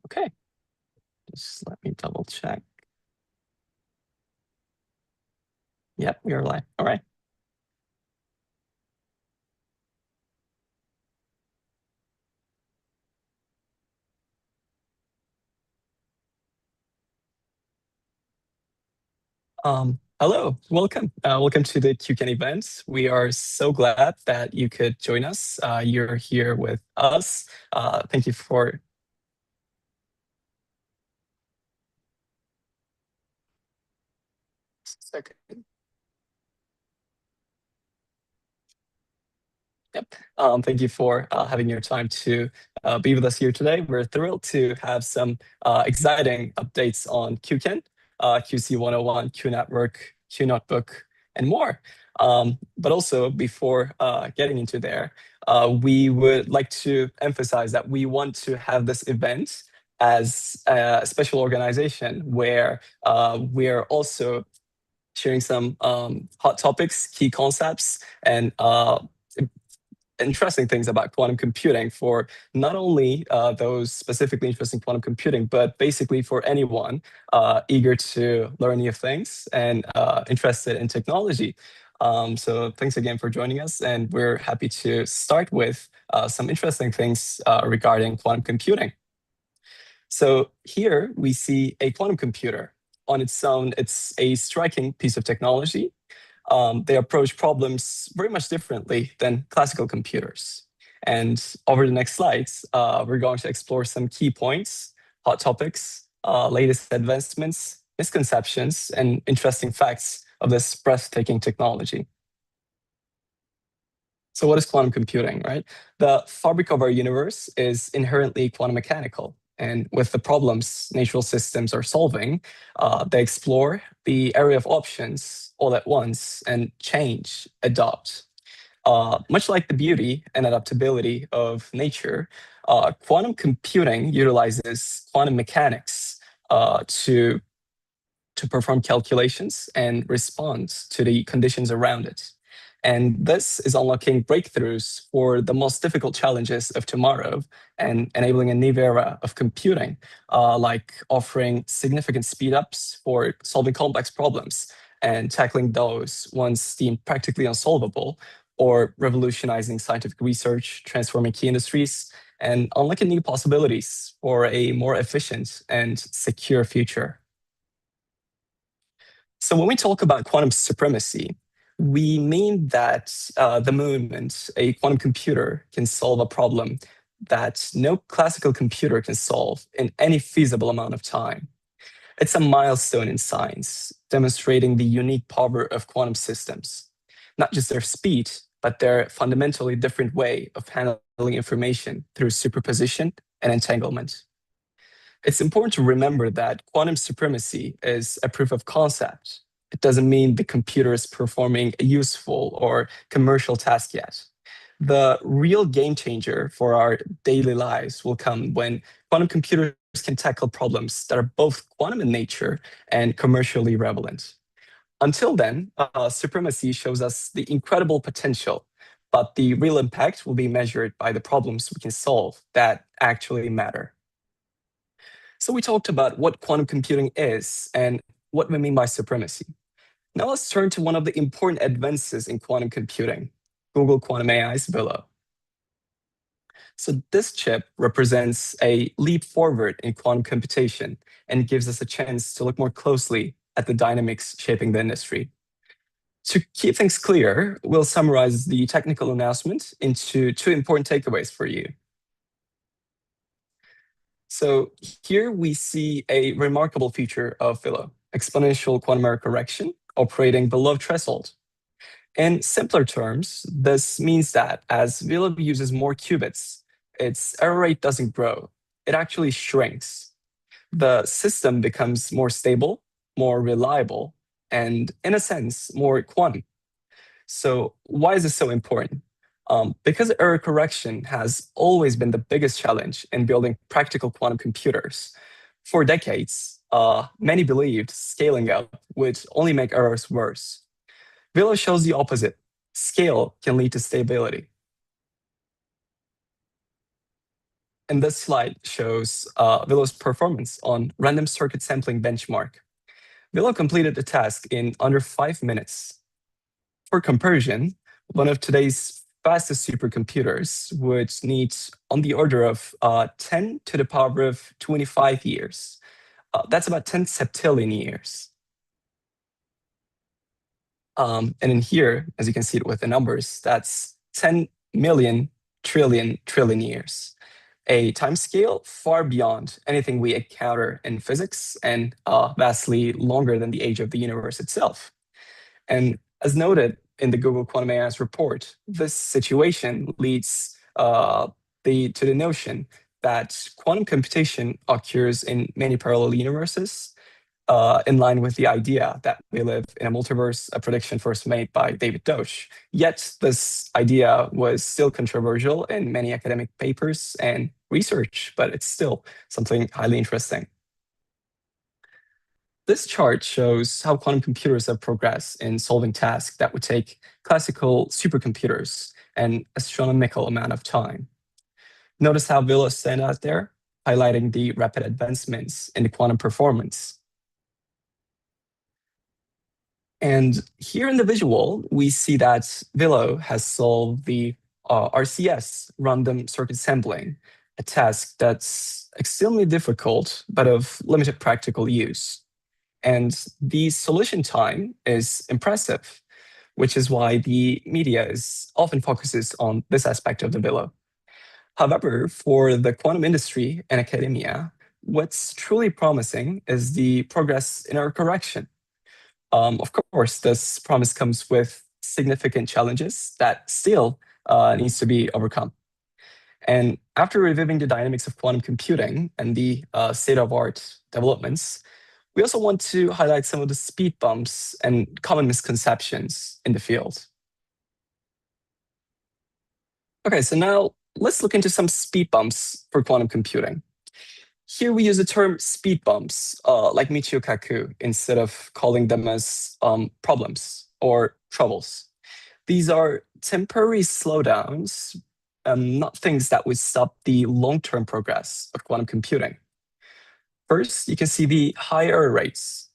Okay, just let me double check. Yep, we are live. All right. Hello, welcome to the QUCAN event. We are so glad that you could join us. You're here with us. Thank you for. Second. Yep. Thank you for having your time to be with us here today. We're thrilled to have some exciting updates on QCAN, QC 101, Q Network, Q Notebook, and more. But also, before getting into there, we would like to emphasize that we want to have this event as a special organization where we're also sharing some hot topics, key concepts, and interesting things about quantum computing for not only those specifically interested in quantum computing, but basically for anyone eager to learn new things and interested in technology. So thanks again for joining us, and we're happy to start with some interesting things regarding quantum computing. So here we see a quantum computer. On its own, it's a striking piece of technology. They approach problems very much differently than classical computers. And over the next slides, we're going to explore some key points, hot topics, latest advancements, misconceptions, and interesting facts of this breathtaking technology. So what is quantum computing, right? The fabric of our universe is inherently quantum mechanical. And with the problems natural systems are solving, they explore the area of options all at once and change, adopt. Much like the beauty and adaptability of nature, quantum computing utilizes quantum mechanics to perform calculations and respond to the conditions around it. And this is unlocking breakthroughs for the most difficult challenges of tomorrow and enabling a new era of computing, like offering significant speedups for solving complex problems and tackling those once deemed practically unsolvable, or revolutionizing scientific research, transforming key industries, and unlocking new possibilities for a more efficient and secure future. So when we talk about quantum supremacy, we mean that the moment a quantum computer can solve a problem that no classical computer can solve in any feasible amount of time. It's a milestone in science, demonstrating the unique power of quantum systems, not just their speed, but their fundamentally different way of handling information through superposition and entanglement. It's important to remember that quantum supremacy is a proof of concept. It doesn't mean the computer is performing a useful or commercial task yet. The real game changer for our daily lives will come when quantum computers can tackle problems that are both quantum in nature and commercially relevant. Until then, supremacy shows us the incredible potential, but the real impact will be measured by the problems we can solve that actually matter. So we talked about what quantum computing is and what we mean by supremacy. Now let's turn to one of the important advances in quantum computing, Google Quantum AI's Willow. So this chip represents a leap forward in quantum computation and gives us a chance to look more closely at the dynamics shaping the industry. To keep things clear, we'll summarize the technical announcement into two important takeaways for you. So here we see a remarkable feature of Willow, exponential quantum error correction operating below threshold. In simpler terms, this means that as Willow uses more qubits, its error rate doesn't grow, it actually shrinks. The system becomes more stable, more reliable, and in a sense, more quantum. So why is this so important? Because error correction has always been the biggest challenge in building practical quantum computers. For decades, many believed scaling up would only make errors worse. Willow shows the opposite. Scale can lead to stability. And this slide shows Willo's performance on random circuit sampling benchmark. Willow completed the task in under 5 minutes. For comparison, one of today's fastest supercomputers would need on the order of 10 to the power of 25 years. That's about 10 septillion years. And in here, as you can see it with the numbers, that's 10 million trillion years. A timescale far beyond anything we encounter in physics and vastly longer than the age of the universe itself. And as noted in the Google Quantum AI's report, this situation leads to the notion that quantum computation occurs in many parallel universes, in line with the idea that we live in a multiverse, a prediction first made by David Deutsch. Yet this idea was still controversial in many academic papers and research, but it's still something highly interesting. This chart shows how quantum computers have progressed in solving tasks that would take classical supercomputers an astronomical amount of time. Notice how Willow stand out there, highlighting the rapid advancements in the quantum performance. And here in the visual, we see that Willow has solved the RCS, random circuit sampling, a task that's extremely difficult, but of limited practical use. And the solution time is impressive, which is why the media often focuses on this aspect of the Willow. However, for the quantum industry and academia, what's truly promising is the progress in our correction. Of course, this promise comes with significant challenges that still needs to be overcome. And after reviewing the dynamics of quantum computing and the state-of-art developments, we also want to highlight some of the speed bumps and common misconceptions in the field. Okay, so now let's look into some speed bumps for quantum computing. Here we use the term speed bumps, like Michio Kaku, instead of calling them as problems or troubles. These are temporary slowdowns, not things that would stop the long-term progress of quantum computing. First, you can see the high error rates.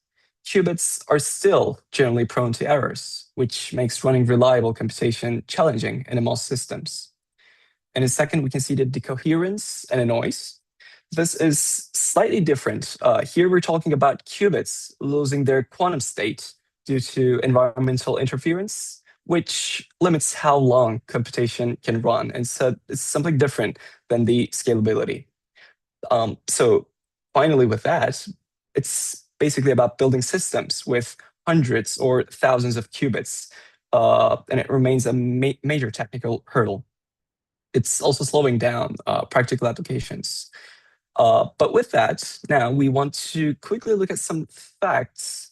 Qubits are still generally prone to errors, which makes running reliable computation challenging in most systems. And in second, we can see the decoherence and the noise. This is slightly different. Here we're talking about qubits losing their quantum state due to environmental interference, which limits how long computation can run. And so it's something different than the scalability. So finally with that, it's basically about building systems with hundreds or thousands of qubits, and it remains a major technical hurdle. It's also slowing down practical applications. But with that, now we want to quickly look at some facts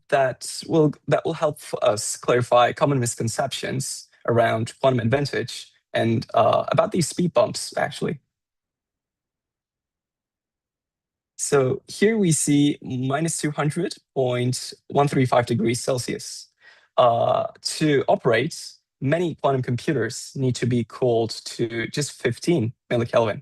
that will help us clarify common misconceptions around quantum advantage and about these speed bumps, actually. So here we see minus 200.135 degrees Celsius. To operate, many quantum computers need to be cooled to just 15 millikelvin.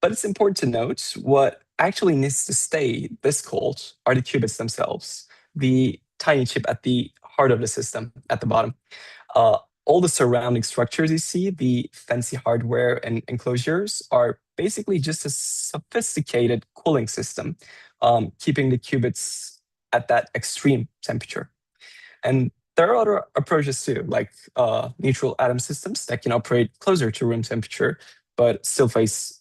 But it's important to note what actually needs to stay this cold are the qubits themselves, the tiny chip at the heart of the system at the bottom. All the surrounding structures you see, the fancy hardware and enclosures, are basically just a sophisticated cooling system, keeping the qubits at that extreme temperature. And there are other approaches too, like neutral atom systems that can operate closer to room temperature, but still face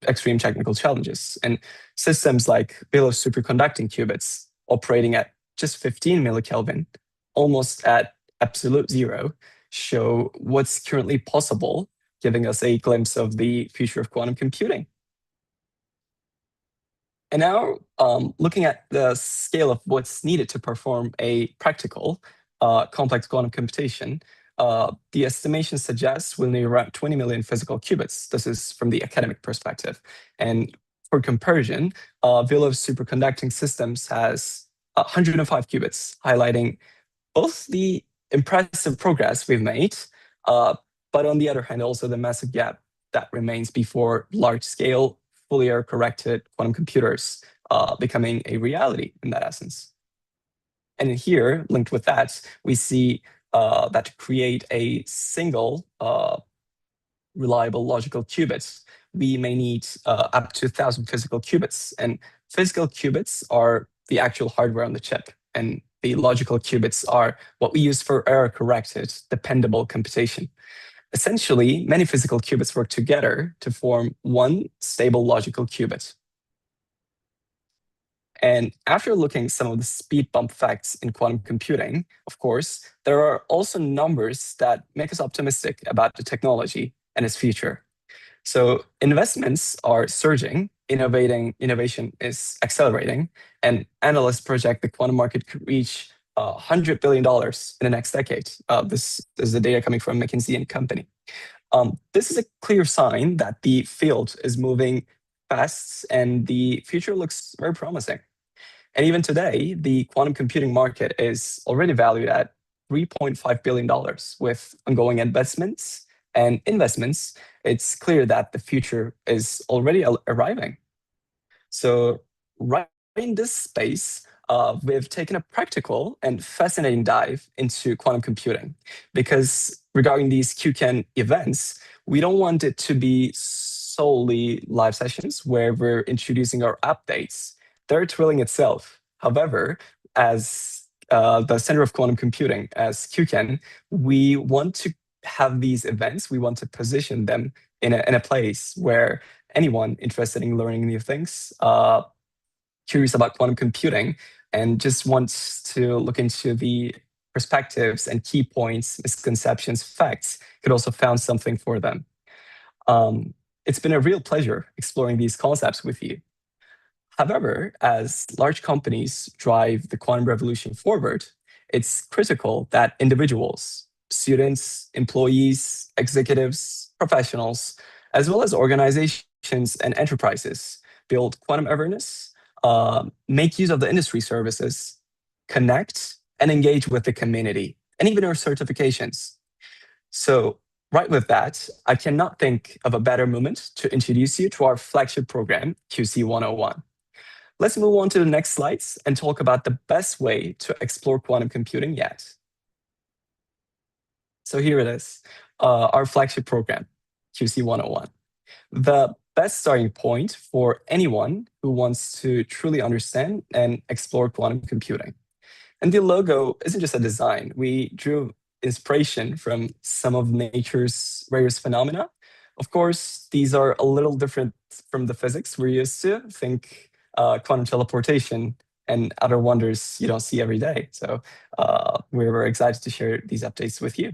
extreme technical challenges. And systems like below superconducting qubits operating at just 15 millikelvin, almost at absolute zero, show what's currently possible, giving us a glimpse of the future of quantum computing. And now, looking at the scale of what's needed to perform a practical, complex quantum computation, the estimation suggests we'll need around 20 million physical qubits. This is from the academic perspective. And for comparison, Willows superconducting systems has 105 qubits, highlighting both the impressive progress we've made, but on the other hand, also the massive gap that remains before large-scale, fully error-corrected quantum computers becoming a reality in that essence. And in here, linked with that, we see that to create a single reliable logical qubits, we may need up to 1,000 physical qubits. And physical qubits are the actual hardware on the chip. And the logical qubits are what we use for error-corrected, dependable computation. Essentially, many physical qubits work together to form one stable logical qubit. And after looking at some of the speed bump facts in quantum computing, of course, there are also numbers that make us optimistic about the technology and its future. So investments are surging, innovation is accelerating, and analysts project the quantum market could reach $100 billion in the next decade. This is the data coming from McKinsey and Company. This is a clear sign that the field is moving fast and the future looks very promising. And even today, the quantum computing market is already valued at $3.5 billion with ongoing investments and investments. It's clear that the future is already arriving. So right in this space, we've taken a practical and fascinating dive into quantum computing because regarding these QUCAN events, we don't want it to be solely live sessions where we're introducing our updates. They're thrilling itself. However, as the Center of Quantum Computing, as QUCAN, we want to have these events, we want to position them in a place where anyone interested in learning new things, curious about quantum computing, and just wants to look into the perspectives and key points, misconceptions, facts, could also found something for them. It's been a real pleasure exploring these concepts with you. However, as large companies drive the quantum revolution forward, it's critical that individuals, students, employees, executives, professionals, as well as organizations and enterprises build quantum awareness, make use of the industry services, connect, and engage with the community, and even our certifications. So right with that, I cannot think of a better moment to introduce you to our flagship program, QC 101. Let's move on to the next slides and talk about the best way to explore quantum computing yet. So here it is, our flagship program, QC 101. The best starting point for anyone who wants to truly understand and explore quantum computing. And the logo isn't just a design. We drew inspiration from some of nature's rarest phenomena. Of course, these are a little different from the physics we're used to. Think quantum teleportation and other wonders you don't see every day. So we're very excited to share these updates with you.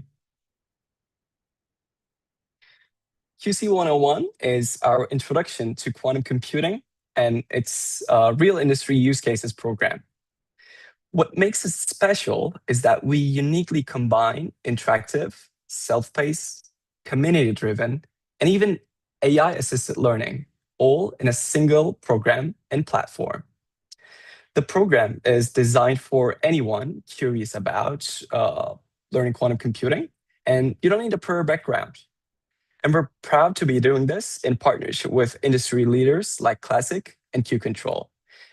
QC 101 is our introduction to quantum computing, and it's a real industry use cases program. What makes it special is that we uniquely combine interactive, self-paced, community-driven, and even AI-assisted learning, all in a single program and platform. The program is designed for anyone curious about learning quantum computing, and you don't need a prior background. And we're proud to be doing this in partnership with industry leaders like Classic and QControl.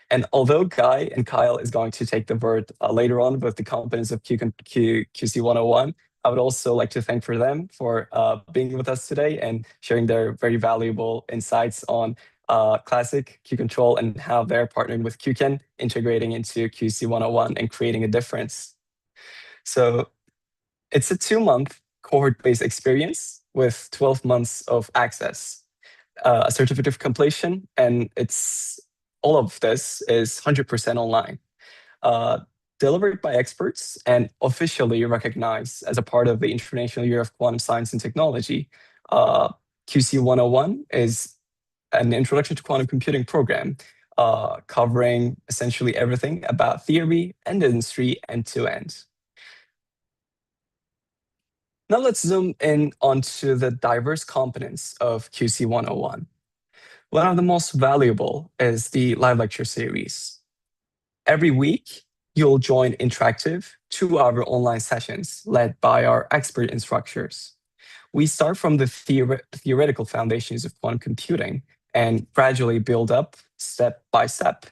And although Guy and Kyle is going to take the word later on with the components of QC 101, I would also like to thank for them for being with us today and sharing their very valuable insights on Classic, QControl, and how they're partnering with QUCAN, integrating into QC 101 and creating a difference. So it's a 2-month cohort-based experience with 12 months of access, a certificate of completion, and all of this is 100% online, delivered by experts and officially recognized as a part of the International Year of Quantum Science and Technology. QC 101 is an introduction to quantum computing program covering essentially everything about theory and industry end to end. Now let's zoom in onto the diverse components of QC 101. One of the most valuable is the live lecture series. Every week, you'll join interactive 2-hour online sessions led by our expert instructors. We start from the theoretical foundations of quantum computing and gradually build up step by step.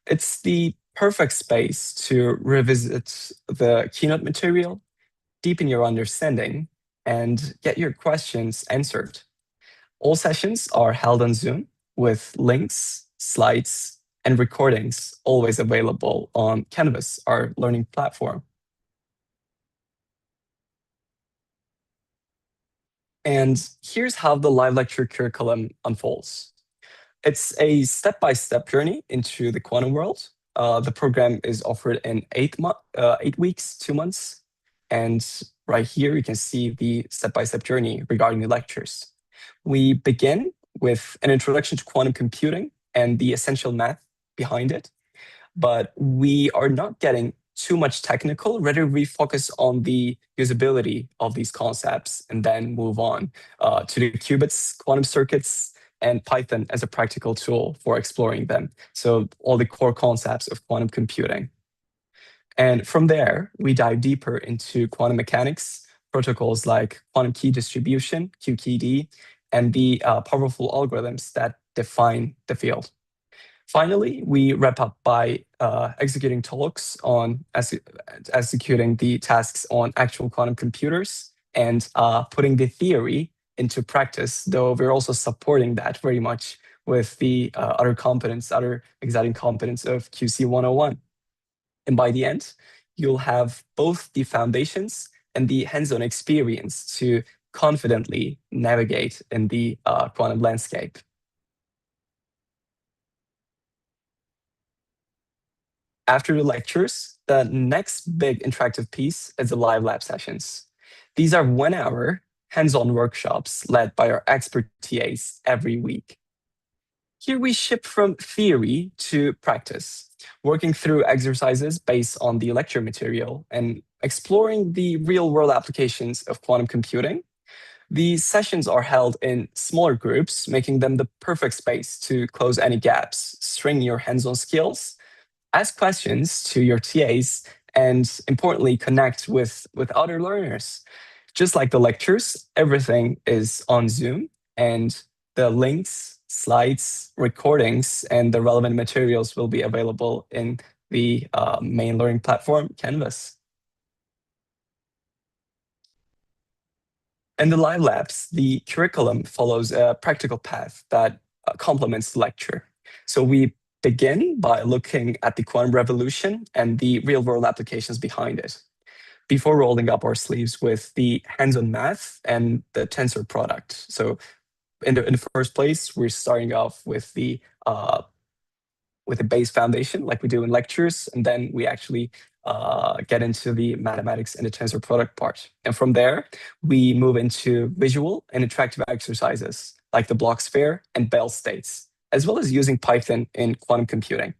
It's the perfect space to revisit the keynote material, deepen your understanding, and get your questions answered. All sessions are held on Zoom with links, slides, and recordings always available on Canvas, our learning platform. And here's how the live lecture curriculum unfolds. It's a step-by-step journey into the quantum world. The program is offered in 8 weeks, 2 months. And right here, you can see the step-by-step journey regarding the lectures. We begin with an introduction to quantum computing and the essential math behind it. But we are not getting too much technical. Rather, we focus on the usability of these concepts and then move on to the qubits, quantum circuits, and Python as a practical tool for exploring them. So all the core concepts of quantum computing. And from there, we dive deeper into quantum mechanics, protocols like quantum key distribution, QKD, and the powerful algorithms that define the field. Finally, we wrap up by executing talks on executing the tasks on actual quantum computers and putting the theory into practice, though we're also supporting that very much with the other exciting components of QC 101. And by the end, you'll have both the foundations and the hands-on experience to confidently navigate in the quantum landscape. After the lectures, the next big interactive piece is the live lab sessions. These are 1 hour hands-on workshops led by our expert TAs every week. Here we shift from theory to practice, working through exercises based on the lecture material and exploring the real-world applications of quantum computing. These sessions are held in smaller groups, making them the perfect space to close any gaps, string your hands-on skills, ask questions to your TAs, and importantly, connect with other learners. Just like the lectures, everything is on Zoom, and the links, slides, recordings, and the relevant materials will be available in the main learning platform, Canvas. In the live labs, the curriculum follows a practical path that complements the lecture. So we begin by looking at the quantum revolution and the real-world applications behind it, before rolling up our sleeves with the hands-on math and the tensor product. So in the first place, we're starting off with the base foundation, like we do in lectures, and then we actually get into the mathematics and the tensor product part. And from there, we move into visual and interactive exercises, like the block sphere and Bell states, as well as using Python in quantum computing.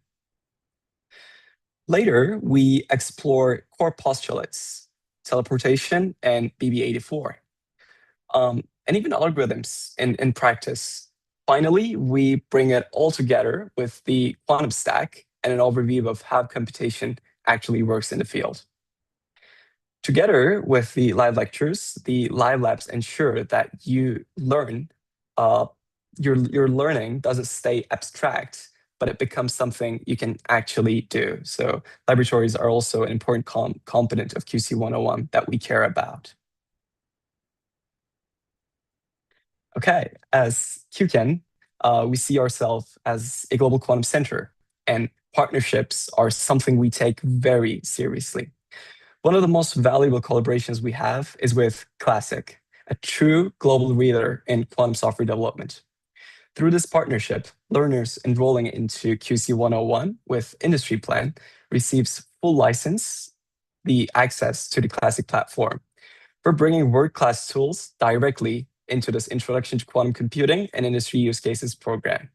Later, we explore core postulates, teleportation, and BB84, and even algorithms in practice. Finally, we bring it all together with the quantum stack and an overview of how computation actually works in the field. Together with the live lectures, the live labs ensure that you learn, your learning doesn't stay abstract, but it becomes something you can actually do. So laboratories are also an important component of QC 101 that we care about. Okay, as QUCAN, we see ourselves as a global quantum center, and partnerships are something we take very seriously. One of the most valuable collaborations we have is with QUCAN, a true global leader in quantum software development. Through this partnership, learners enrolling into QC 101 with industry plan receives full license, the access to the QUCAN platform. We're bringing world-class tools directly into this Introduction to Quantum Computing and Industry Use Cases program.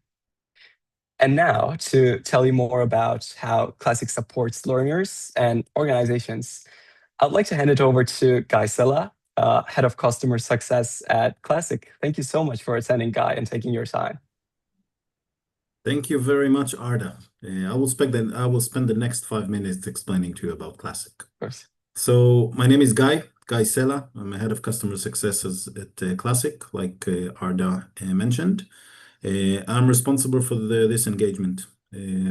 And now, to tell you more about how QUCAN supports learners and organizations, I'd like to hand it over to Guy Sella, Head of Customer Success at QUCAN. Thank you so much for attending, Guy, and taking your time. Thank you very much, Arda. I will spend the next 5 minutes explaining to you about QUCAN. Of course. So my name is Guy. Guy Sella. I'm a head of customer success at Classic, like Arda mentioned. I'm responsible for this engagement.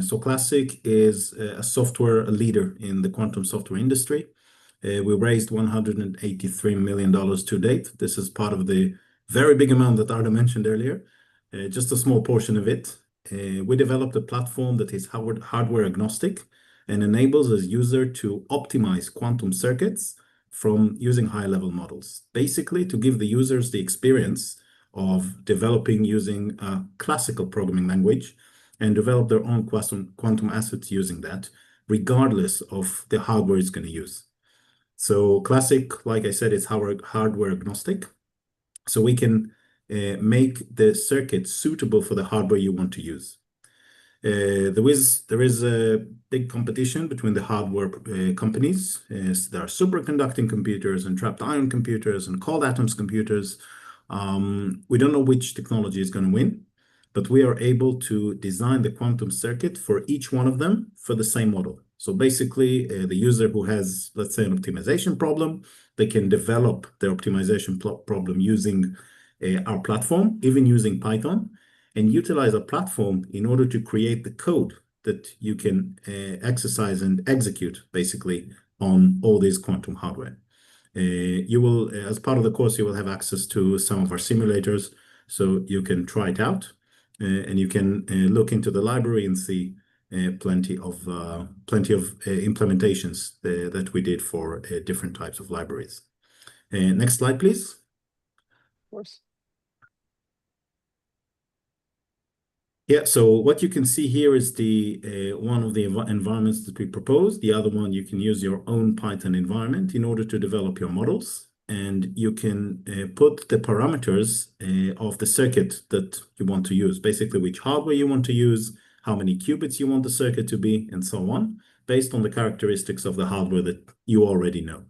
So Classic is a software leader in the quantum software industry. We raised $183 million to date. This is part of the very big amount that Arda mentioned earlier, just a small portion of it. We developed a platform that is hardware agnostic and enables a user to optimize quantum circuits from using high-level models, basically to give the users the experience of developing using a classical programming language and develop their own quantum assets using that, regardless of the hardware it's going to use. So Classic, like I said, is hardware agnostic. So we can make the circuit suitable for the hardware you want to use. There is a big competition between the hardware companies. There are superconducting computers and trapped ion computers and cold atoms computers. We don't know which technology is going to win, but we are able to design the quantum circuit for each one of them for the same model. So basically, the user who has, let's say, an optimization problem, they can develop their optimization problem using our platform, even using Python, and utilize a platform in order to create the code that you can exercise and execute, basically, on all this quantum hardware. You will, as part of the course, you will have access to some of our simulators, so you can try it out, and you can look into the library and see plenty of implementations that we did for different types of libraries. Next slide, please. Of course. Yeah, so what you can see here is the one of the environments that we proposed. The other one, you can use your own Python environment in order to develop your models. And you can put the parameters of the circuit that you want to use, basically which hardware you want to use, how many qubits you want the circuit to be, and so on, based on the characteristics of the hardware that you already know.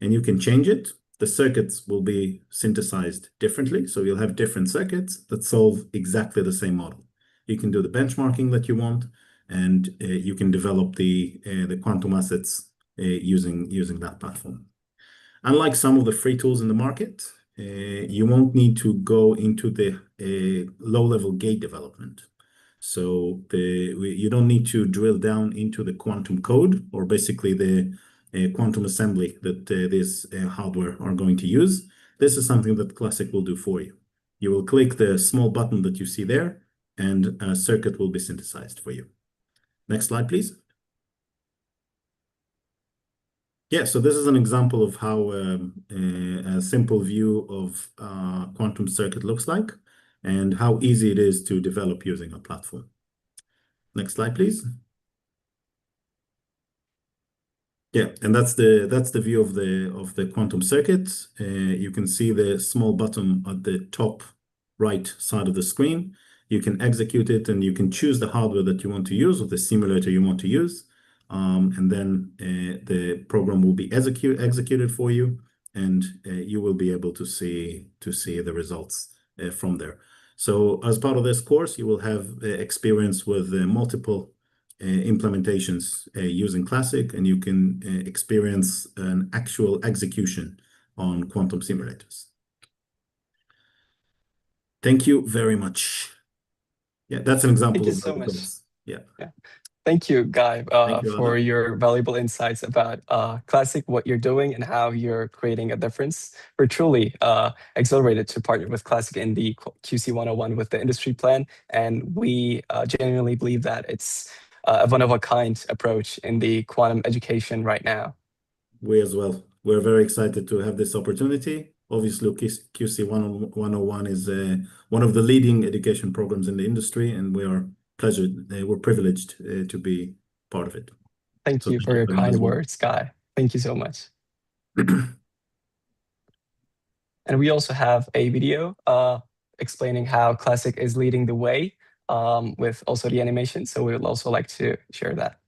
And you can change it. The circuits will be synthesized differently. So you'll have different circuits that solve exactly the same model. You can do the benchmarking that you want, and you can develop the quantum assets using that platform. Unlike some of the free tools in the market, you won't need to go into the low-level gate development. So you don't need to drill down into the quantum code or basically the quantum assembly that this hardware are going to use. This is something that Classic will do for you. You will click the small button that you see there, and a circuit will be synthesized for you. Next slide, please. Yeah, so this is an example of how a simple view of a quantum circuit looks like and how easy it is to develop using a platform. Next slide, please. Yeah, and that's the view of the quantum circuit. You can see the small button at the top right side of the screen. You can execute it, and you can choose the hardware that you want to use or the simulator you want to use. And then the program will be executed for you, and you will be able to see the results from there. So as part of this course, you will have experience with multiple implementations using Classic, and you can experience an actual execution on quantum simulators. Thank you very much. Yeah, that's an Thank example you of the so much. results. Yeah. Yeah. Thank you, Guy, Thank you, for Adam. your valuable insights about Classic, what you're doing, and how you're creating a difference. We're truly exhilarated to partner with Classic in the QC 101 with the industry plan, and we genuinely believe that it's a one-of-a-kind approach in the quantum education right now. We as well. We're very excited to have this opportunity. Obviously, QC 101 is one of the leading education programs in the industry, and we're privileged to be part of it. Thank So you thank for you your very much kind as well. words, Guy. Thank you so much. And we also have a video explaining how Classic is leading the way with also the animation. So we would also like to share that.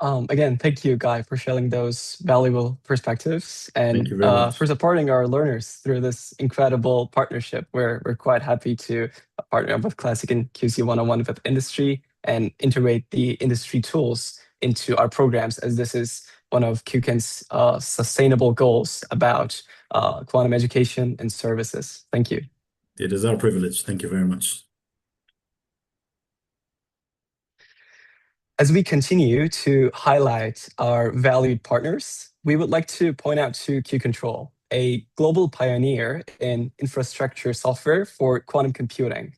Again, thank you, Guy, for sharing those valuable perspectives Thank and you very for much. supporting our learners through this incredible partnership. We're quite happy to partner up with Classic and QC 101 with industry and integrate the industry tools into our programs, as this is one of QCAN's sustainable goals about quantum education and services. Thank you. It is our privilege. Thank you very much. As we continue to highlight our valued partners, we would like to point out to QControl, a global pioneer in infrastructure software for quantum computing.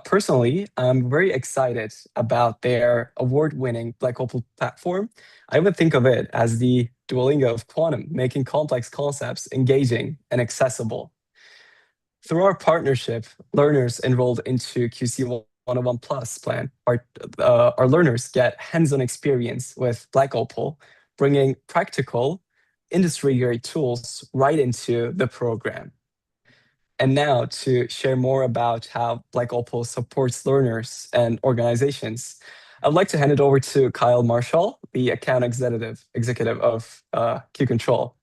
Personally, I'm very excited about their award-winning Black Opal platform. I would think of it as the Duolingo of quantum, making complex concepts engaging and accessible. Through our partnership, learners enrolled into QC 101 Plus plan, our learners get hands-on experience with Black Opal, bringing practical, industry-grade tools right into the program. And now to share more about how Black Opal supports learners and organizations, I'd like to hand it over to Kyle Marshall, the account executive of Q Control.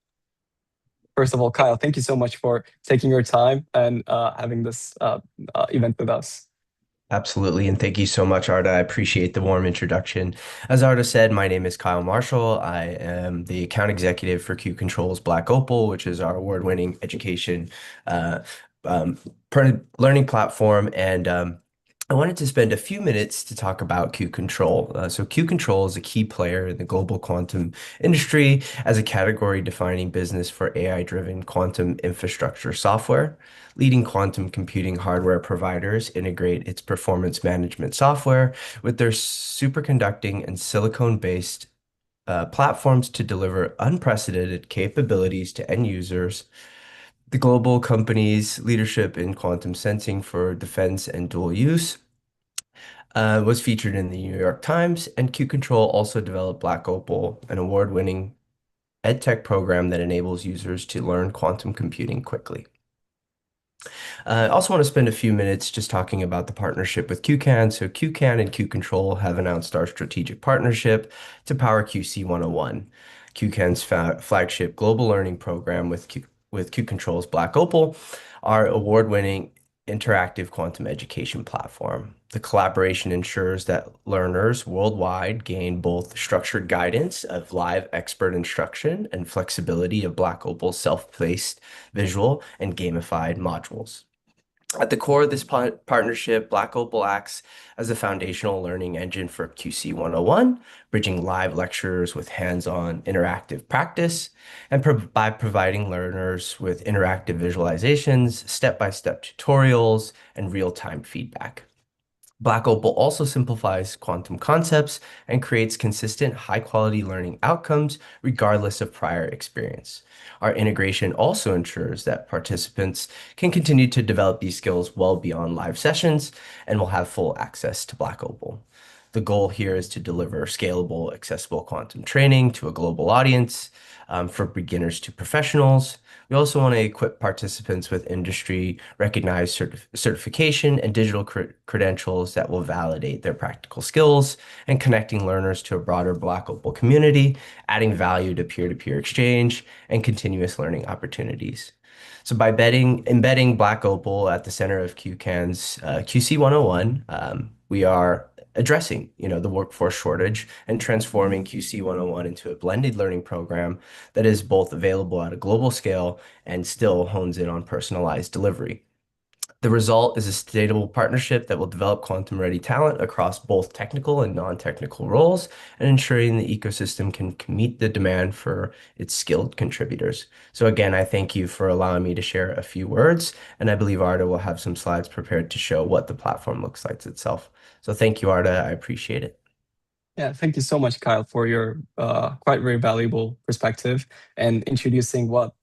First of all, Kyle, thank you so much for taking your time and having this event with us. Absolutely, and thank you so much, Arda. I appreciate the warm introduction. As Arda said, my name is Kyle Marshall. I am the account executive for Q Control's Black Opal, which is our award-winning education uh, um, learning platform. And I wanted to spend a few minutes to talk about Q Control. So Q Control is a key player in the global quantum industry as a category-defining business for AI-driven quantum infrastructure software. Leading quantum computing hardware providers integrate its performance management software with their superconducting and silicon-based platforms to deliver unprecedented capabilities to end users. The global company's leadership in quantum sensing for defense and dual use was featured in the New York Times, and Q Control also developed Black Opal, an award-winning edtech program that enables users to learn quantum computing quickly. I also want to spend a few minutes just talking about the partnership with QUCAN. So QUCAN and Q Control have announced our strategic partnership to power QC 101, QUCAN's flagship global learning program with Q Control's Black Opal, our award-winning interactive quantum education platform. The collaboration ensures that learners worldwide gain both structured guidance of live expert instruction and flexibility of Black Opal's self-paced visual and gamified modules. At the core of this partnership, Black Opal acts as a foundational learning engine for QC 101, bridging live lectures with hands-on interactive practice, and by providing learners with interactive visualizations, step-by-step tutorials, and real-time feedback. Black Opal also simplifies quantum concepts and creates consistent, high-quality learning outcomes regardless of prior experience. Our integration also ensures that participants can continue to develop these skills well beyond live sessions and will have full access to Black Opal. The goal here is to deliver scalable, accessible quantum training to a global audience, from beginners to professionals. We also want to equip participants with industry recognized certification and digital credentials that will validate their practical skills and connecting learners to a broader Black Opal community, adding value to peer-to-peer exchange and continuous learning opportunities. So by embedding Black Opal at the center of QCAN's QC 101, we are addressing, the workforce shortage and transforming QC 101 into a blended learning program that is both available at a global scale and still hones in on personalized delivery. The result is a sustainable partnership that will develop quantum-ready talent across both technical and non-technical roles and ensuring the ecosystem can meet the demand for its skilled contributors. So again, I thank you for allowing me to share a few words, and I believe Arda will have some slides prepared to show what the platform looks like itself. So thank you, Arda. I appreciate it. Yeah, thank you so much, Kyle, for your quite very valuable perspective and introducing what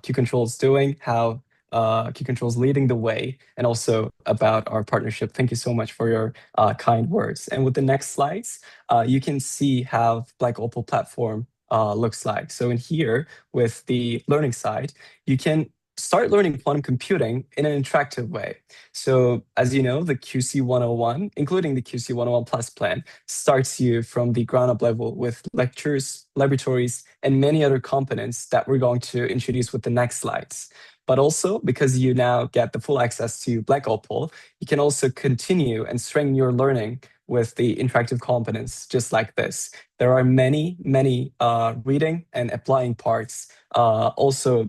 Q Control is doing, how Q Control is leading the way, and also about our partnership. Thank you so much for your kind words. And with the next slides, you can see how Black Opal platform looks like. So in here, with the learning side, you can start learning quantum computing in an interactive way. So as you know, the QC 101, including the QC 101 Plus plan, starts you from the ground up level with lectures, laboratories, and many other components that we're going to introduce with the next slides. But also, because you now get the full access to Black Opal, you can also continue and strengthen your learning with the interactive components, just like this. There are many, many reading and applying parts, also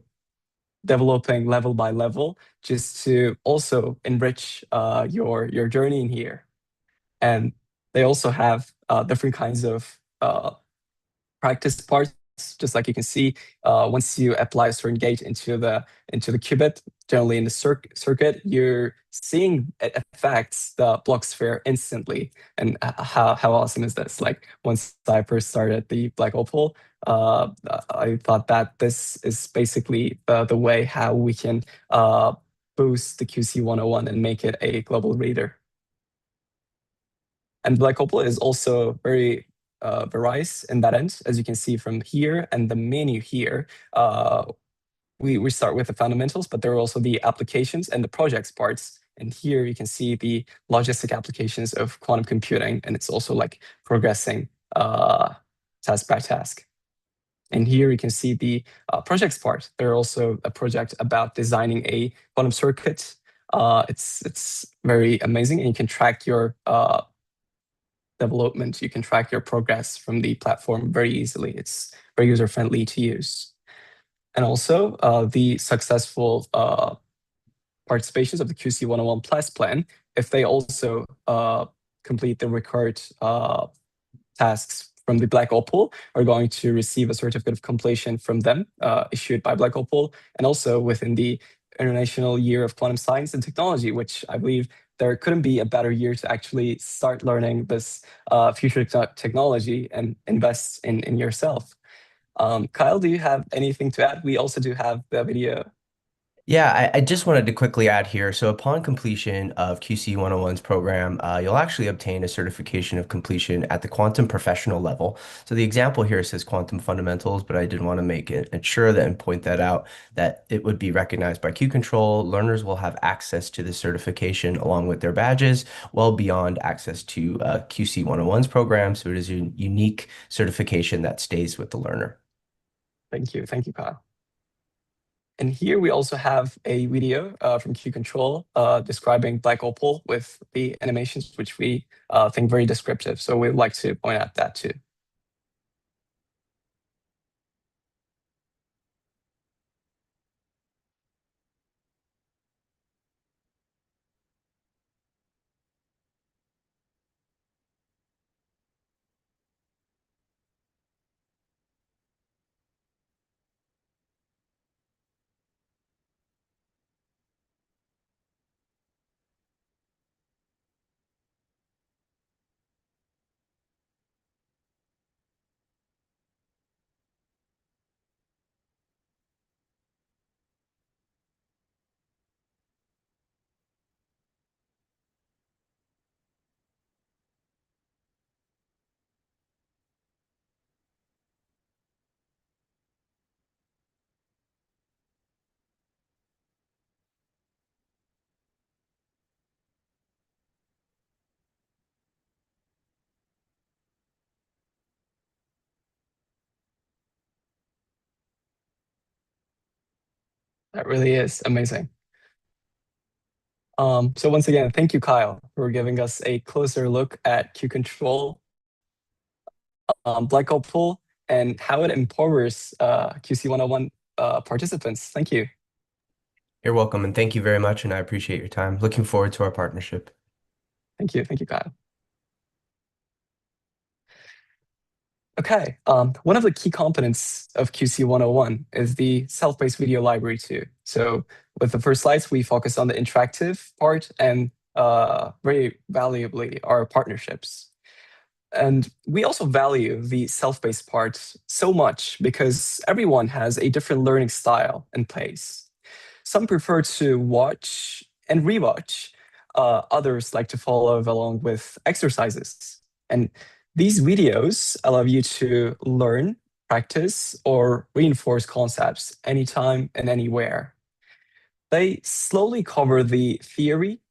developing level by level, just to also enrich your journey in here. And they also have different kinds of practice parts, just like you can see, once you apply a certain gate into the qubit, generally in the circuit, you're seeing it affects the block sphere instantly. And how awesome is this? Like once I first started the Black Opal, I thought that this is basically the way how we can boost the QC 101 and make it a global reader. And Black Opal is also very various in that end, as you can see from here and the menu here. We start with the fundamentals, but there are also the applications and the projects parts. And here you can see the logistic applications of quantum computing, and it's also like progressing task by task. And here you can see the projects part. There's also a project about designing a quantum circuit. It's very amazing, and you can track your development. You can track your progress from the platform very easily. It's very user-friendly to use. And also the successful participations of the QC 101 Plus plan, if they also complete the required tasks from the Black Opal, are going to receive a certificate of completion from them issued by Black Opal, and also within the International Year of Quantum Science and Technology, which I believe there couldn't be a better year to actually start learning this future technology and invest in yourself. Kyle, do you have anything to add? We also do have the video. Yeah, I just wanted to quickly add here. So upon completion of QC 101's program, you'll actually obtain a certification of completion at the quantum professional level. So the example here says quantum fundamentals, but I did want to make it ensure that and point that out that it would be recognized by Q Control. Learners will have access to the certification along with their badges, well beyond access to QC 101's program. So it is a unique certification that stays with the learner. Thank you, Kyle. And here we also have a video from Q Control describing Black Opal with the animations, which we think very descriptive. So we'd like to point out that too. That really is amazing. So once again, thank you, Kyle, for giving us a closer look at Q Control, Black Opal, and how it empowers QC 101 participants. Thank you. You're welcome, and thank you very much, and I appreciate your time. Looking forward to our partnership. Thank you, Kyle. Okay, one of the key components of QC 101 is the self-paced video library too. So with the first slides, we focus on the interactive part and very valuably our partnerships. And we also value the self-paced part so much because everyone has a different learning style and pace. Some prefer to watch and rewatch. Others like to follow along with exercises. And these videos allow you to learn, practice, or reinforce concepts anytime and anywhere. They slowly cover the theory,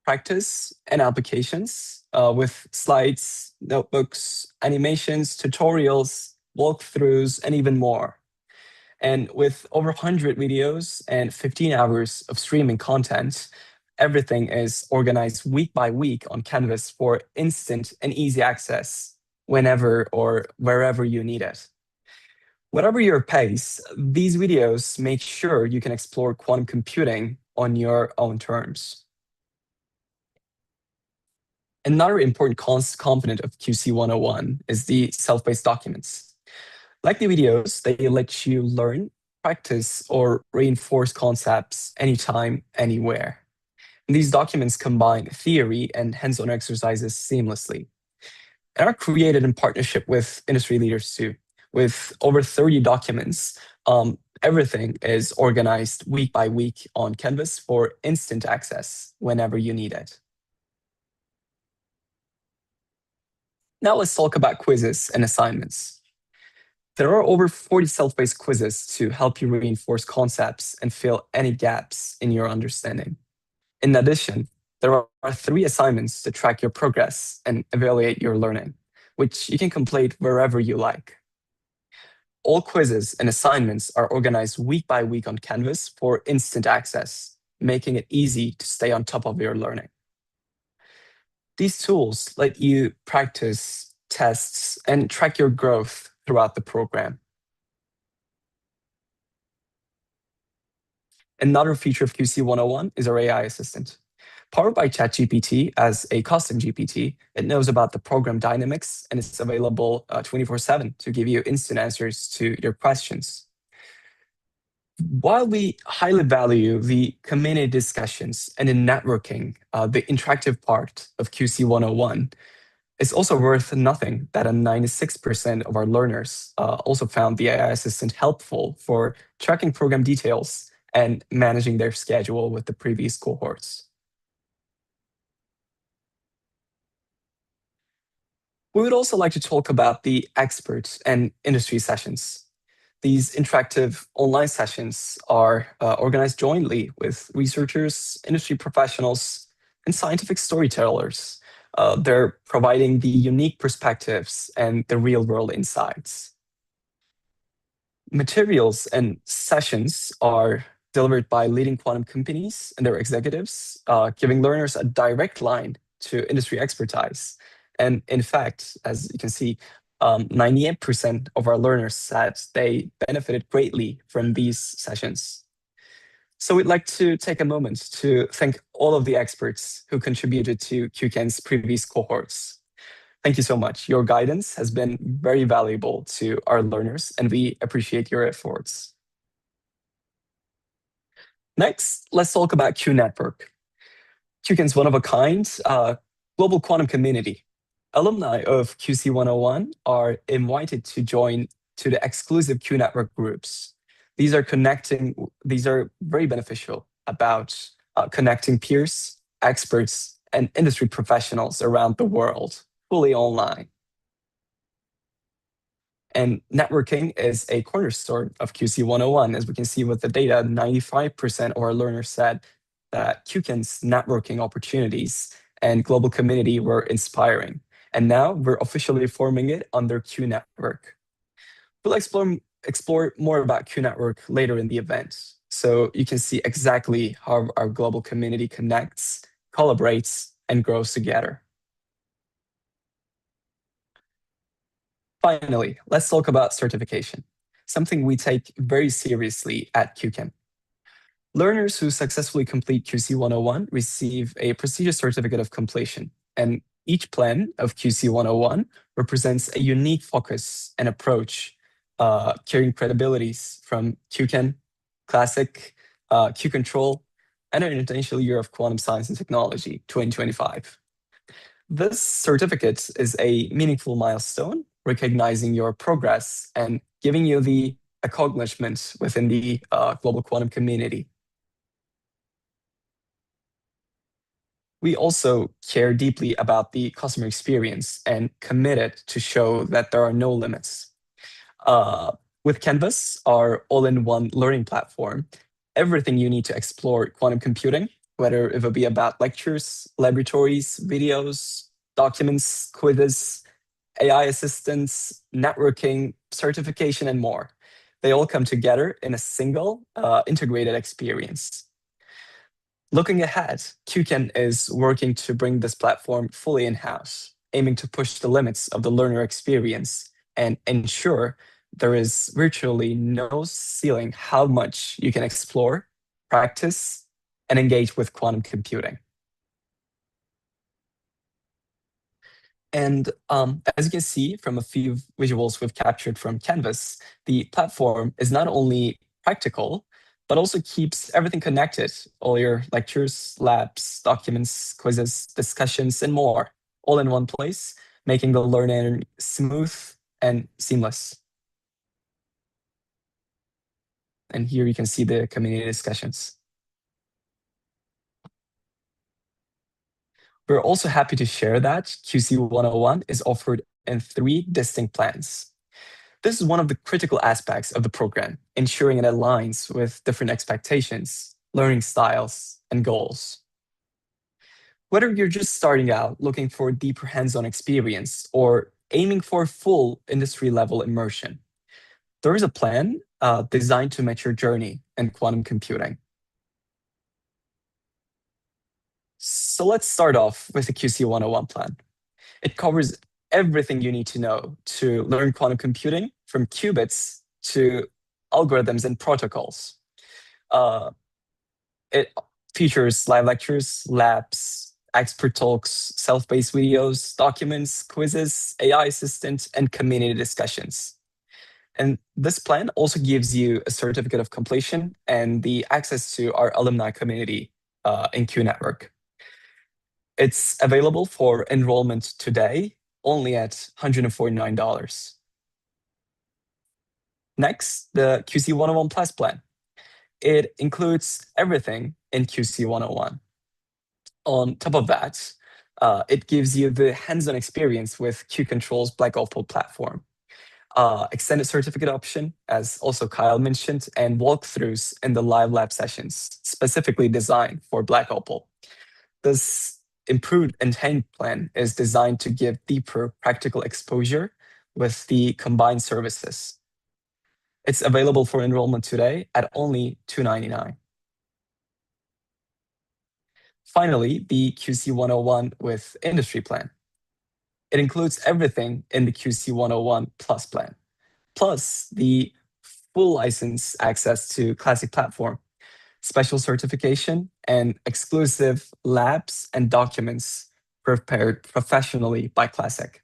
practice, and applications with slides, notebooks, animations, tutorials, walkthroughs, and even more. And with over 100 videos and 15 hours of streaming content, everything is organized week by week on Canvas for instant and easy access whenever or wherever you need it. Whatever your pace, these videos make sure you can explore quantum computing on your own terms. Another important component of QC 101 is the self-paced documents. Like the videos, they let you learn, practice, or reinforce concepts anytime, anywhere. And these documents combine theory and hands-on exercises seamlessly and are created in partnership with industry leaders too. With over 30 documents, everything is organized week by week on Canvas for instant access whenever you need it. Now let's talk about quizzes and assignments. There are over 40 self-paced quizzes to help you reinforce concepts and fill any gaps in your understanding. In addition, there are 3 assignments to track your progress and evaluate your learning, which you can complete wherever you like. All quizzes and assignments are organized week by week on Canvas for instant access, making it easy to stay on top of your learning. These tools let you practice tests and track your growth throughout the program. Another feature of QC 101 is our AI assistant. Powered by ChatGPT as a custom GPT, it knows about the program dynamics and it's available 24/7 to give you instant answers to your questions. While we highly value the community discussions and the networking, the interactive part of QC 101, it's also worth noting that 96% of our learners also found the AI assistant helpful for tracking program details and managing their schedule with the previous cohorts. We would also like to talk about the experts and industry sessions. These interactive online sessions are organized jointly with researchers, industry professionals, and scientific storytellers. They're providing the unique perspectives and the real-world insights. Materials and sessions are delivered by leading quantum companies and their executives, giving learners a direct line to industry expertise. And in fact, as you can see, 98% of our learners said they benefited greatly from these sessions. So we'd like to take a moment to thank all of the experts who contributed to QUCAN's previous cohorts. Thank you so much. Your guidance has been very valuable to our learners, and we appreciate your efforts. Next, let's talk about Q Network. QUCAN's one-of-a-kind global quantum community. Alumni of QC 101 are invited to join to the exclusive Q Network groups. These are very beneficial about connecting peers, experts, and industry professionals around the world, fully online. And networking is a cornerstone of QC 101. As we can see with the data, 95% of our learners said that QUCAN's networking opportunities and global community were inspiring. And now we're officially forming it under Q Network. We'll explore more about Q Network later in the event, so you can see exactly how our global community connects, collaborates, and grows together. Finally, let's talk about certification, something we take very seriously at QUCAN. Learners who successfully complete QC 101 receive a prestigious certificate of completion, and each plan of QC 101 represents a unique focus and approach, carrying credibilities from QUCAN, Classic, QControl, and an International Year of Quantum Science and Technology 2025. This certificate is a meaningful milestone, recognizing your progress and giving you the acknowledgement within the global quantum community. We also care deeply about the customer experience and committed to show that there are no limits. With Canvas, our all-in-one learning platform, everything you need to explore quantum computing, whether it will be about lectures, laboratories, videos, documents, quizzes, AI assistants, networking, certification, and more. They all come together in a single integrated experience. Looking ahead, QUCAN is working to bring this platform fully in-house, aiming to push the limits of the learner experience and ensure there is virtually no ceiling how much you can explore, practice, and engage with quantum computing. And as you can see from a few visuals we've captured from Canvas, the platform is not only practical, but also keeps everything connected, all your lectures, labs, documents, quizzes, discussions, and more, all in one place, making the learning smooth and seamless. And here you can see the community discussions. We're also happy to share that QC 101 is offered in 3 distinct plans. This is one of the critical aspects of the program, ensuring it aligns with different expectations, learning styles, and goals. Whether you're just starting out looking for deeper hands-on experience or aiming for full industry-level immersion, there is a plan designed to match your journey in quantum computing. So let's start off with the QC 101 plan. It covers everything you need to know to learn quantum computing, from qubits to algorithms and protocols. It features live lectures, labs, expert talks, self-paced videos, documents, quizzes, AI assistant, and community discussions. And this plan also gives you a certificate of completion and the access to our alumni community in Q Network. It's available for enrollment today, only at $149. Next, the QC 101 Plus plan. It includes everything in QC 101. On top of that, it gives you the hands-on experience with QControl's Black Opal platform, extended certificate option, as also Kyle mentioned, and walkthroughs in the live lab sessions, specifically designed for Black Opal. This improved Enhanced plan is designed to give deeper practical exposure with the combined services. It's available for enrollment today at only $299. Finally, the QC 101 with Industry plan. It includes everything in the QC 101 Plus plan, plus the full license access to Classic platform, special certification, and exclusive labs and documents prepared professionally by Classic.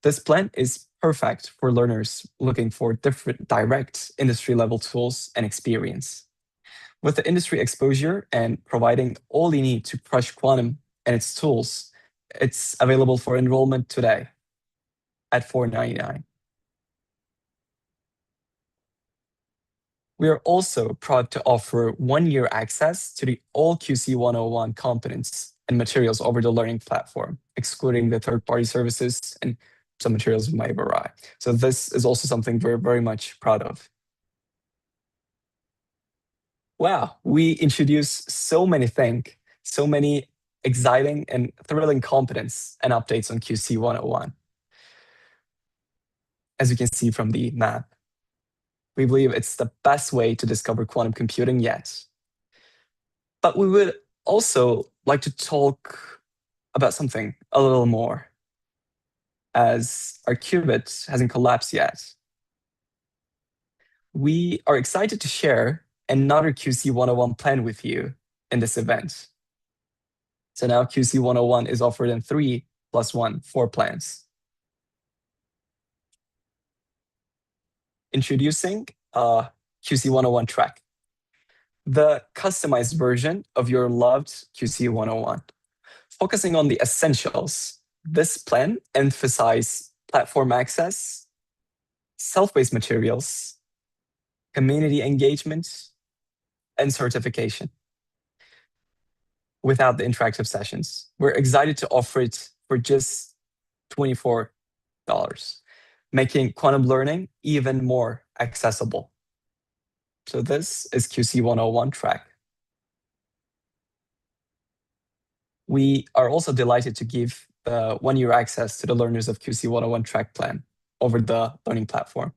This plan is perfect for learners looking for different direct industry-level tools and experience. With the industry exposure and providing all you need to crush quantum and its tools, it's available for enrollment today at $499. We are also proud to offer 1-year access to the all QC 101 components and materials over the learning platform, excluding the third-party services and some materials may vary. So this is also something we're very much proud of. Wow, we introduced so many things, so many exciting and thrilling competence and updates on QC 101. As you can see from the map, we believe it's the best way to discover quantum computing yet. But we would also like to talk about something a little more, as our qubit hasn't collapsed yet. We are excited to share another QC 101 plan with you in this event. So now QC 101 is offered in 3+1 4 plans. Introducing QC 101 track, the customized version of your loved QC 101. Focusing on the essentials, this plan emphasizes platform access, self-paced materials, community engagement, and certification without the interactive sessions. We're excited to offer it for just $24, making quantum learning even more accessible. So this is QC 101 track. We are also delighted to give the 1-year access to the learners of QC 101 track plan over the learning platform.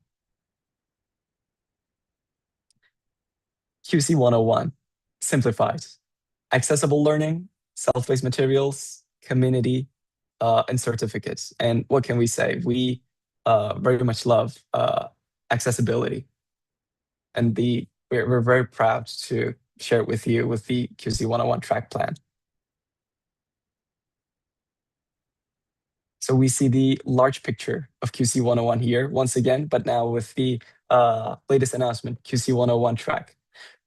QC 101, simplified, accessible learning, self-paced materials, community, and certificates. And what can we say? We very much love accessibility. And we're very proud to share it with you with the QC 101 track plan. So we see the large picture of QC 101 here once again, but now with the latest announcement, QC 101 track.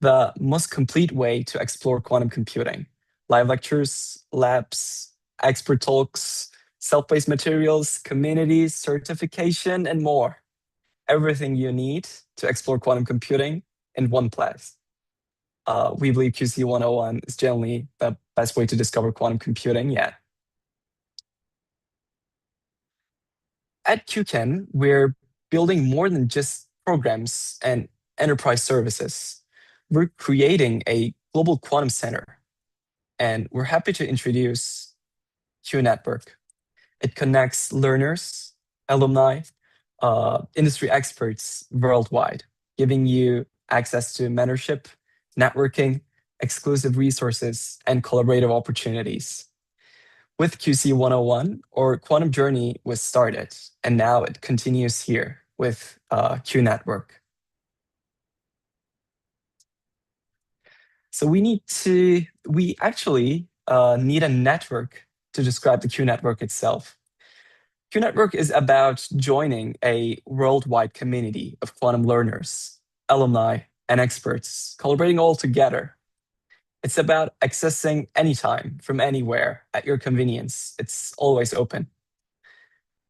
The most complete way to explore quantum computing. Live lectures, labs, expert talks, self-paced materials, communities, certification, and more. Everything you need to explore quantum computing in one place. We believe QC 101 is generally the best way to discover quantum computing yet. At QUCAN, we're building more than just programs and enterprise services. We're creating a global quantum center, and we're happy to introduce Q Network. It connects learners, alumni, industry experts worldwide, giving you access to mentorship, networking, exclusive resources, and collaborative opportunities. With QC 101, our quantum journey was started, and now it continues here with Q Network. So we actually need a network to describe the Q Network itself. Q Network is about joining a worldwide community of quantum learners, alumni, and experts, collaborating all together. It's about accessing anytime, from anywhere, at your convenience. It's always open.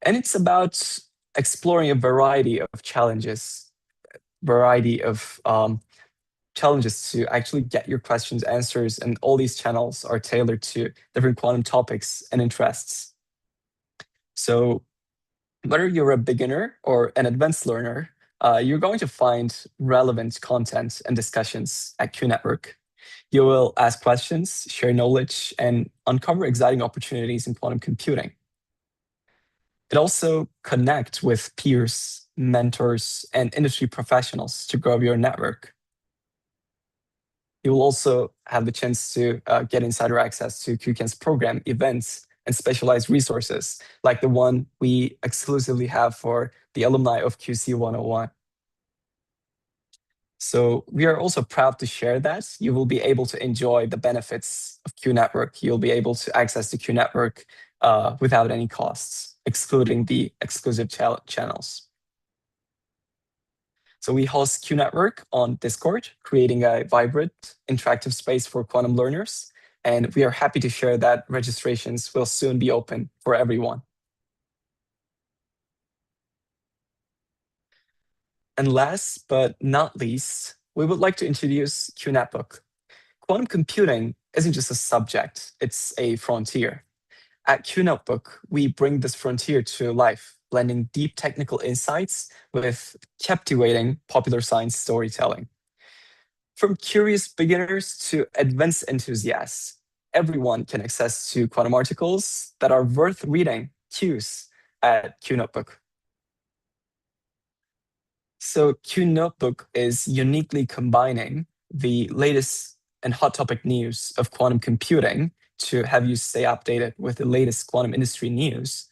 And it's about exploring a variety of challenges to actually get your questions answers, and all these channels are tailored to different quantum topics and interests. So whether you're a beginner or an advanced learner, you're going to find relevant content and discussions at Q Network. You will ask questions, share knowledge, and uncover exciting opportunities in quantum computing. It also connects with peers, mentors, and industry professionals to grow your network. You will also have the chance to get insider access to QUCAN's program, events, and specialized resources, like the one we exclusively have for the alumni of QC 101. So we are also proud to share that you will be able to enjoy the benefits of Q Network. You'll be able to access the Q Network without any costs, excluding the exclusive channels. So we host Q Network on Discord, creating a vibrant, interactive space for quantum learners. And we are happy to share that registrations will soon be open for everyone. And last but not least, we would like to introduce Q Netbook. Quantum computing isn't just a subject, it's a frontier. At Q Notebook, we bring this frontier to life, blending deep technical insights with captivating popular science storytelling. From curious beginners to advanced enthusiasts, everyone can access to quantum articles that are worth reading, Qs, at Q Notebook. So Q Notebook is uniquely combining the latest and hot topic news of quantum computing to have you stay updated with the latest quantum industry news,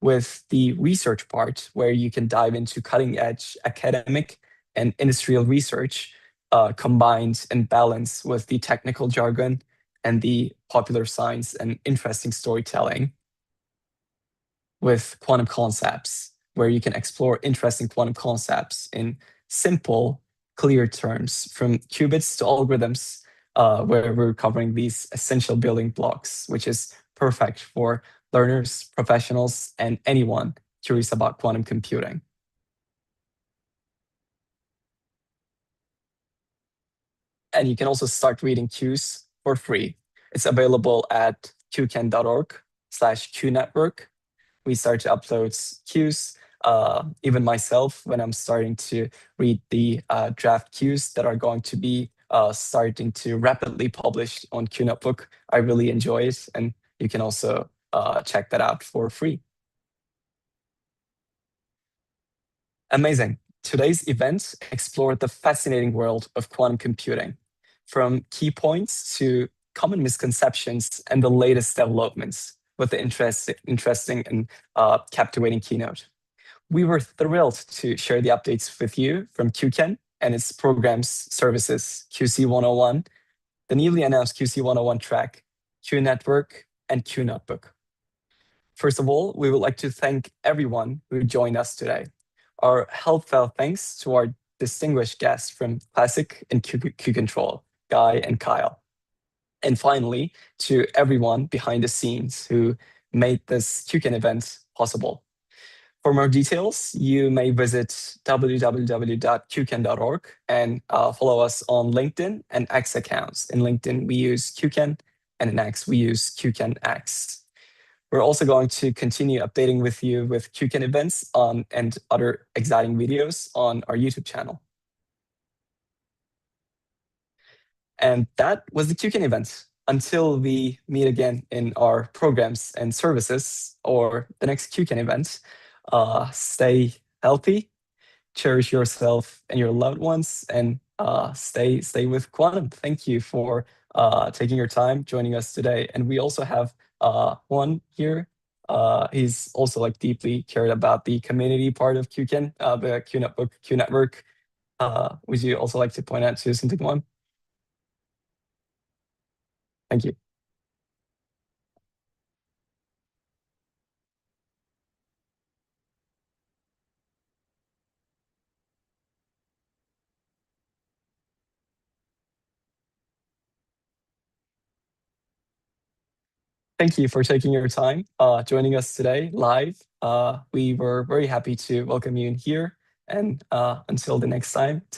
with the research part where you can dive into cutting edge academic and industrial research combined and balanced with the technical jargon and the popular science and interesting storytelling, with quantum concepts where you can explore interesting quantum concepts in simple, clear terms, from qubits to algorithms, where we're covering these essential building blocks, which is perfect for learners, professionals, and anyone curious about quantum computing. And you can also start reading Qs for free. It's available at qucan.org/qnetwork. We start to upload Qs even myself, when I'm starting to read the draft Qs that are going to be starting to rapidly publish on Q Notebook, I really enjoy it, and you can also check that out for free. Amazing. Today's event explored the fascinating world of quantum computing, from key points to common misconceptions and the latest developments with the interesting and captivating keynote. We were thrilled to share the updates with you from QUCAN and its programs, services, QC 101, the newly announced QC 101 track, Q Network, and Q Notebook. First of all, we would like to thank everyone who joined us today. Our heartfelt thanks to our distinguished guests from Classic and Q Control, Guy and Kyle. And finally, to everyone behind the scenes who made this QUCAN event possible. For more details, you may visit www.qucan.org and follow us on LinkedIn and X accounts. In LinkedIn, we use QUCAN, and in X, we use QUCAN X. We're also going to continue updating with you with QUCAN events and other exciting videos on our YouTube channel. And that was the QUCAN event. Until we meet again in our programs and services or the next QUCAN event, stay healthy, cherish yourself and your loved ones, and stay with quantum. Thank you for taking your time joining us today. And we also have one here. He's also like deeply cared about the community part of QUCAN, the Q Notebook, Q Network. Would you also like to point out to something one? Thank you. Thank you for taking your time joining us today live. We were very happy to welcome you in here. And until the next time, take